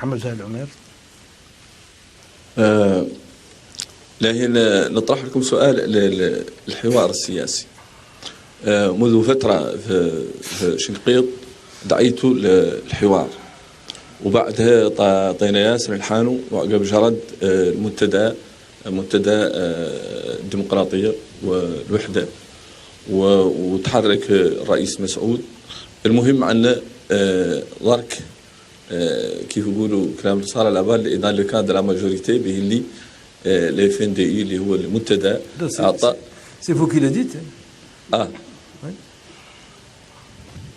محمد زاهد العمير. لكن نطرح لكم سؤال الحوار السياسي. منذ فترة في شنقيط دعيت للحوار، وبعدها طينا ياسر الحانو وعقب جرد منتدى الديمقراطية والوحدة، وتحرك الرئيس مسعود. المهم عندنا ضرك كيف يقولوا كلام صار الأبال إذا اللي كان لا ماجوريتي به اللي لي فين دي اللي هو المنتدى أعطى سي فو كي ديت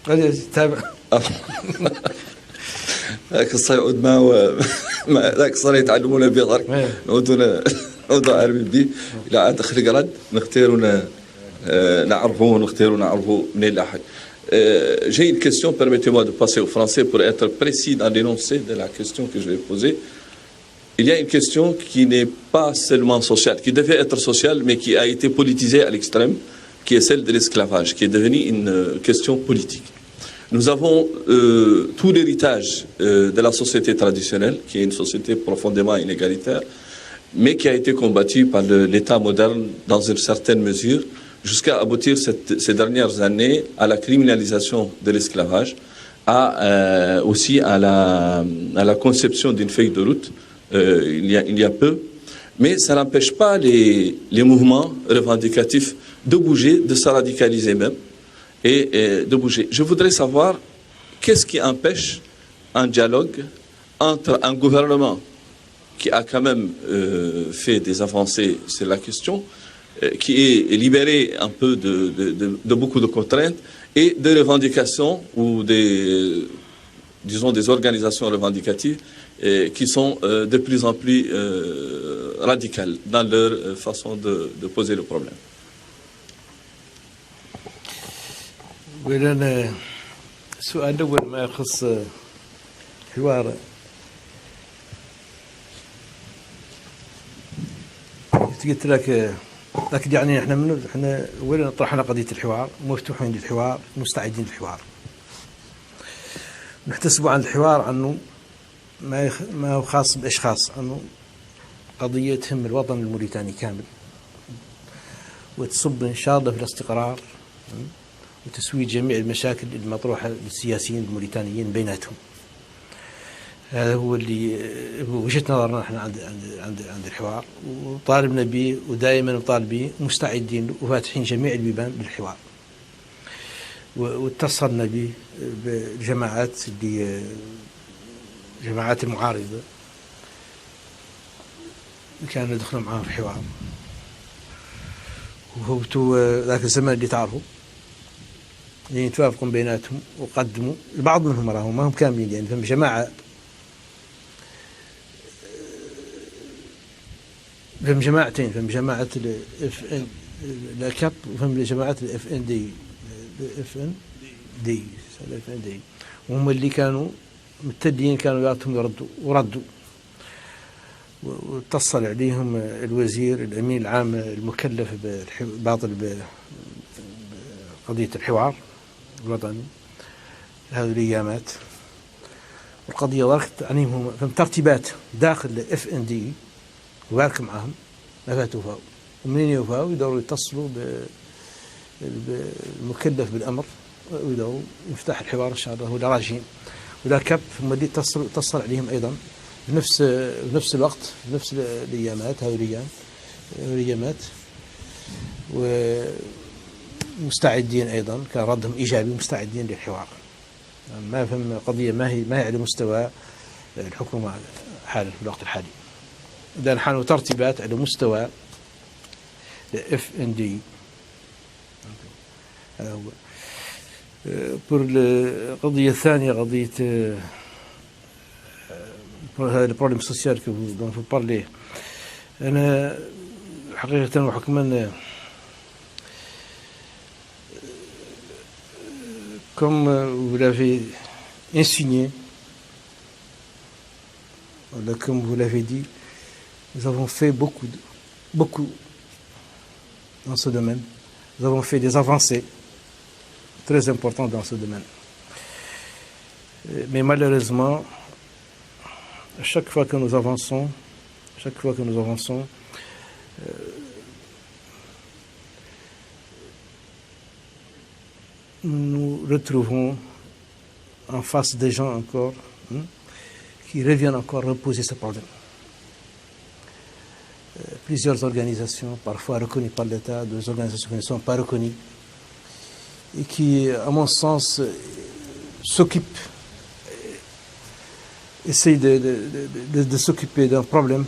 غادي تتابع ذاك الصيعود ما ذاك صار يتعلمون به ضرك نعودوا عارفين به إلى عاد آخر قرد نختاروا نعرفوا منين لاحق. J'ai une question, permettez-moi de passer au français pour être précis dans l'énoncé de la question que je vais poser. Il y a une question qui n'est pas seulement sociale, qui devait être sociale, mais qui a été politisée à l'extrême, qui est celle de l'esclavage, qui est devenue une question politique. Nous avons tout l'héritage de la société traditionnelle, qui est une société profondément inégalitaire, mais qui a été combattue par l'État moderne dans une certaine mesure, jusqu'à aboutir ces dernières années à la criminalisation de l'esclavage, aussi à la conception d'une feuille de route il y a peu. Mais ça n'empêche pas les mouvements revendicatifs de bouger, de se radicaliser même, et de bouger. Je voudrais savoir qu'est-ce qui empêche un dialogue entre un gouvernement qui a quand même fait des avancées sur la question, qui est libéré un peu de beaucoup de contraintes et de revendications ou des organisations revendicatives qui sont de plus en plus radicales dans leur façon de poser le problème. السؤال الأول ما يخص حوار قلت لك، لكن يعني احنا اولا طرحنا قضيه الحوار، مفتوحين للحوار، مستعدين للحوار. نحتسب عن الحوار انه ما هو خاص باشخاص، انه قضيه تهم الوطن الموريتاني كامل، وتصب ان شاء الله في الاستقرار وتسويه جميع المشاكل المطروحه للسياسيين الموريتانيين بيناتهم. هذا هو اللي وجهة نظرنا احنا عند الحوار، وطالبنا به ودائما نطالب به، مستعدين وفاتحين جميع البيبان للحوار. واتصلنا به بالجماعات جماعات المعارضة كانوا يدخلوا معاهم في الحوار، وهو ذاك الزمان اللي تعرفوا يعني يتوافقون بيناتهم، وقدموا البعض منهم راهم ما هم كاملين، يعني فهم جماعة فهم جماعتين، فهم جماعة الاف ان الكاب، وفهم جماعة الاف ان دي وهم اللي كانوا مبتدئين، كانوا ياتهم وردوا. واتصل عليهم الوزير الامين العام المكلف بقضية الحوار الوطني هذه الايامات، والقضية ضركت عليهم فهم ترتيبات داخل الاف ان دي، وبارك معهم ما فاتوا فاو، ومنين يوفاو يدوروا يتصلوا بالمكلف بالامر ويدوروا يفتح الحوار ان شاء الله، ولا راجعين ولا كب هم اللي اتصل عليهم ايضا بنفس الوقت، بنفس الايامات، هذه الايامات، ومستعدين ايضا، كان ردهم ايجابي، مستعدين للحوار. ما فهم قضيه ما هي على مستوى الحكومه حالا في الوقت الحالي، إذا نحن ترتيبات على مستوى اف ان دي. هذا هو. القضية الثانية، قضية هذا البروبليم سوسيال دون فو بارلي، أنا حقيقة وحكما comme vous l'avez insigné, comme vous l'avez dit, nous avons fait beaucoup dans ce domaine. Nous avons fait des avancées très importantes dans ce domaine. Mais malheureusement, À chaque fois que nous avançons, nous retrouvons en face des gens encore qui reviennent encore reposer ce problème. Plusieurs organisations, parfois reconnues par l'État, d'autres organisations qui ne sont pas reconnues, et qui, à mon sens, s'occupent, essayent de s'occuper d'un problème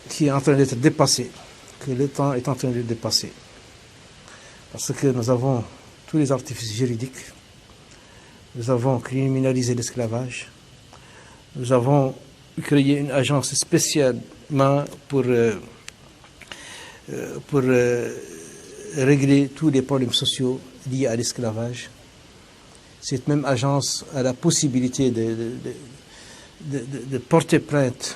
qui est en train d'être dépassé, que le temps est en train de dépasser. Parce que nous avons tous les artifices juridiques, nous avons criminalisé l'esclavage, nous avons créé une agence spécialement pour régler tous les problèmes sociaux liés à l'esclavage. Cette même agence a la possibilité de porter plainte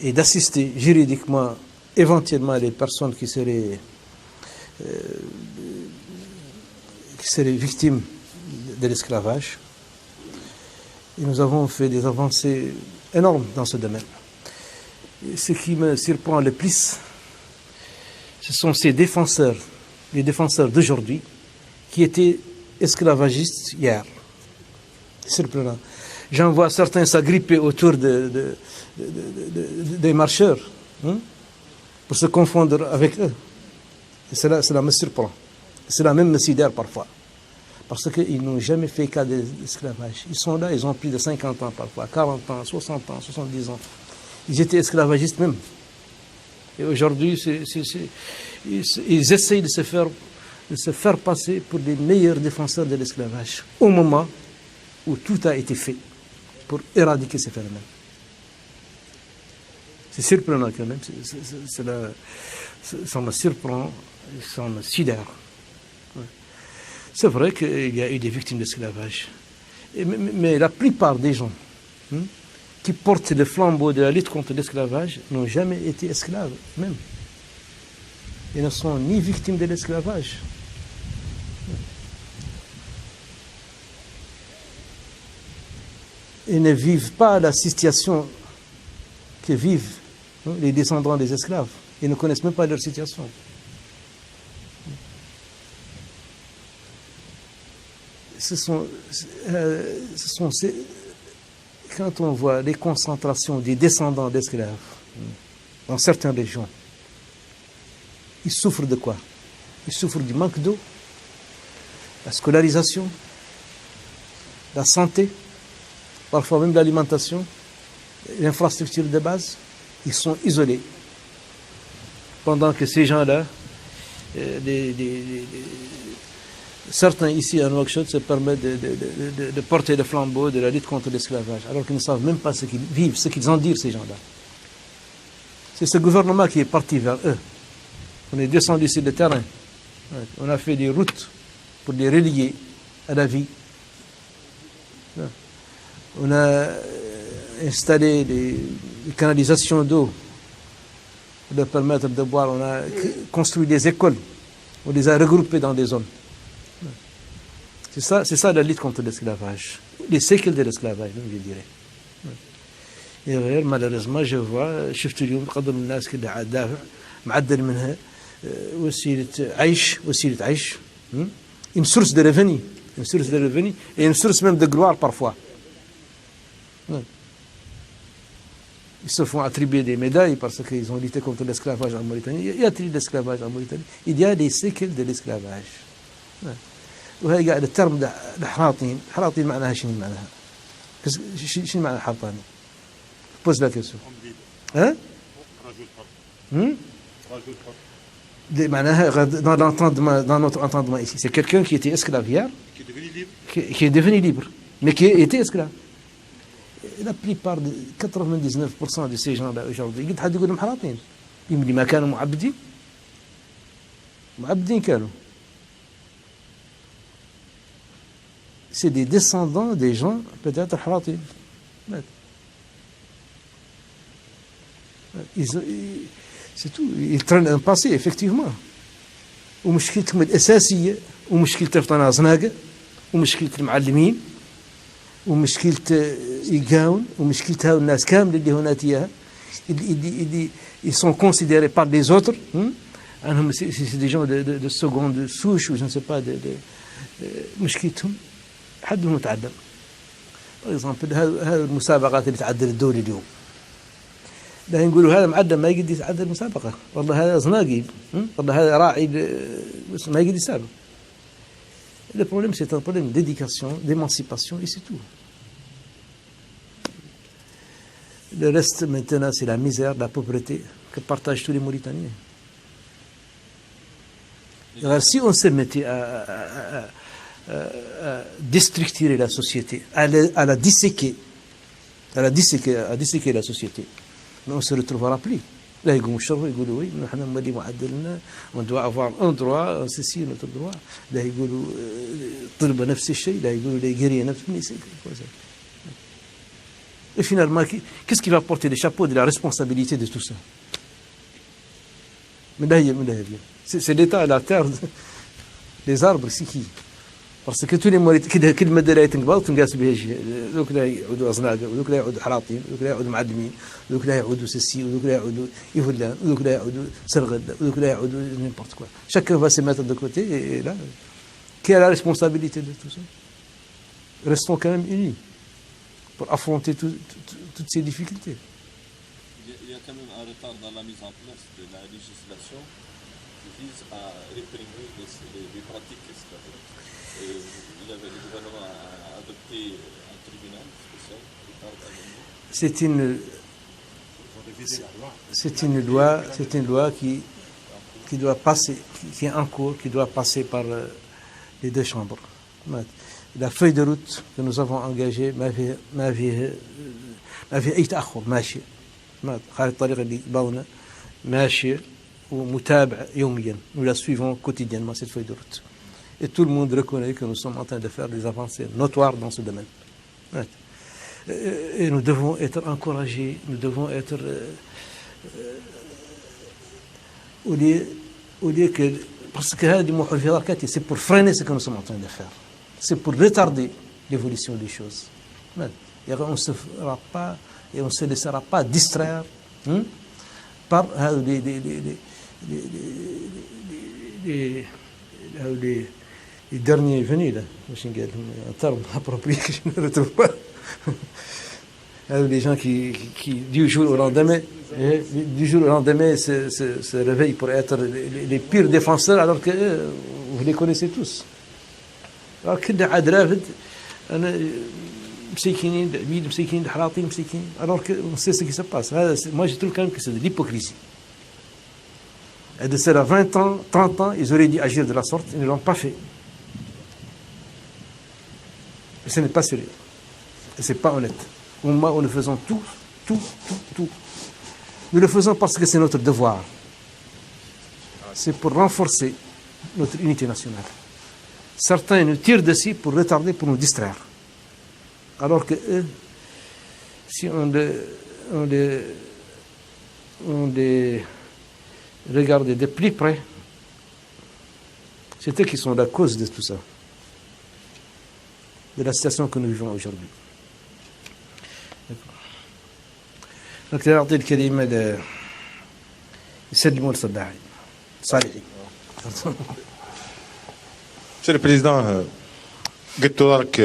et d'assister juridiquement éventuellement les personnes qui seraient victimes de l'esclavage. Et nous avons fait des avancées énormes dans ce domaine. Et ce qui me surprend le plus, ce sont ces défenseurs, les défenseurs d'aujourd'hui, qui étaient esclavagistes hier. C'est surprenant. J'en vois certains s'agripper autour des marcheurs pour se confondre avec eux. Et cela me surprend. Cela même me sidère parfois. Parce qu'ils n'ont jamais fait cas d'esclavage. Ils sont là, ils ont plus de 50 ans parfois, 40 ans, 60 ans, 70 ans. Ils étaient esclavagistes même. Et aujourd'hui, ils essayent de se faire passer pour les meilleurs défenseurs de l'esclavage, au moment où tout a été fait pour éradiquer ces phénomènes. C'est surprenant quand même. Ça me surprend, ça me sidère. C'est vrai qu'il y a eu des victimes d'esclavage. Mais la plupart des gens qui portent le flambeau de la lutte contre l'esclavage n'ont jamais été esclaves, même. Ils ne sont ni victimes de l'esclavage. Ils ne vivent pas la situation que vivent les descendants des esclaves. Ils ne connaissent même pas leur situation. Quand on voit les concentrations des descendants d'esclaves dans certaines régions, ils souffrent de quoi? Ils souffrent du manque d'eau, la scolarisation, la santé, parfois même l'alimentation, l'infrastructure de base. Ils sont isolés. Pendant que ces gens-là, certains ici à Nouakchott se permettent de porter le flambeau de la lutte contre l'esclavage, alors qu'ils ne savent même pas ce qu'ils vivent, ce qu'ils en disent, ces gens-là. C'est ce gouvernement qui est parti vers eux. On est descendu sur le terrain. On a fait des routes pour les relier à la vie. On a installé des canalisations d'eau pour leur permettre de boire. On a construit des écoles. On les a regroupées dans des zones. C'est ça la lutte contre l'esclavage. Les séquelles de l'esclavage, même, je dirais. Et malheureusement, je vois شفت اليوم قدم الناس كده عدافع معدل منها وسيلة عيش une source de revenus et une source même de gloire parfois. Ils se font attribuer des médailles parce qu'ils ont lutté contre l'esclavage en Mauritanie. Il y a de l'esclavage en Mauritanie. Il y a des séquelles de l'esclavage. وهي الترم الحراطين معناها شنو معناها؟ شنو معنى الحرطاني؟ Pose la question. Hein? Dans notre entendement ici, c'est quelqu'un qui était esclave hier, qui est devenu libre, mais qui était esclave. La plupart, 99% de ces gens-là aujourd'hui, قد حد يقول لهم حراطين. يمكن ما كانوا معبدين كانوا. C'est des descendants des gens, peut-être حراطين. C'est tout. Ils traînent un passé, effectivement. ومشكلتهم الأساسية ومشكلة الطنازناقة ومشكلة المعلمين ومشكلة يقاون ومشكلتها والناس كامل اللي هنا تياها ils sont considérés par les autres c'est des gens de seconde souche ou je ne sais pas مشكلتهم حدهم متعدل. par exemple هذه المسابقات اللي تعدل الدولي اليوم لا نقولوا هذا معدل ما يقدر يتعدل المسابقة، والله هذا زناقي، والله هذا راعي بس ما يقدر يسابق. Le problème, c'est un problème d'éducation, d'émancipation, et c'est tout. Le reste, maintenant, c'est la misère, la pauvreté que partagent tous les Mauritaniens. Alors, si on se mettait à déstructurer la société, à la disséquer, à disséquer la société, mais on ne se retrouvera plus. Là, ils disent oui, on doit avoir un droit, ceci, notre droit. Là, ils disent là, ils disent et finalement, qu'est-ce qui va porter le chapeau de la responsabilité de tout ça? C'est l'État à la terre, les arbres, c'est qui? Parce que tous les Mauritaniens, كل مدة لا يتنقبض تنقاس بها شيء، ذوك لا يعودوا أزناقة، وذوك لا يعودوا حراطين، وذوك لا يعودوا معلمين، وذوك لا يعودوا سسي، وذوك لا يعودوا يهلان، وذوك لا يعودوا سرغل، وذوك لا يعودوا n'importe quoi. Chacun va se mettre de côté et là, qui a la responsabilité de tout ça? Restons quand même unis pour affronter toutes ces difficultés. Il y a quand même un retard dans la mise en place de la législation qui vise à réprimer les pratiques esclaves. Le gouvernement a adopté un tribunal spécial. C'est une loi qui doit passer, qui est en cours, qui doit passer par les deux chambres. La feuille de route que nous avons engagée ما في أي تأخر ماشي. خارج الطريق اللي باونا ماشي ومتابع يوميا. Nous la suivons quotidiennement cette feuille de route. Et tout le monde reconnaît que nous sommes en train de faire des avancées notoires dans ce domaine. Et nous devons être encouragés, nous devons être au lieu que parce que c'est pour freiner ce que nous sommes en train de faire. C'est pour retarder l'évolution des choses. Et on ne se fera pas et on ne se laissera pas distraire par les derniers venus là, un terme approprié que je ne retrouve pas. Les gens qui du jour au lendemain se réveillent pour être les pires défenseurs alors que vous les connaissez tous. Alors كنا عاد رافد أنا مسكينين العبيد مسكينين الحراطين مسكينين alors que on sait ce qui se passe. Moi je trouve quand même que c'est de l'hypocrisie. Et de cela 20 ans, 30 ans, ils auraient dû agir de la sorte, ils ne l'ont pas fait. Et ce n'est pas sérieux. Et ce n'est pas honnête. Au moment où nous faisons tout. Nous le faisons parce que c'est notre devoir. C'est pour renforcer notre unité nationale. Certains nous tirent dessus pour retarder, pour nous distraire. Alors que eux, si on les regardait de plus près, c'est eux qui sont la cause de tout ça, de la situation que nous vivons aujourd'hui. Donc, نعطي الكلمة لسلموا الصداعي صالحي. Monsieur le Président, قلت لك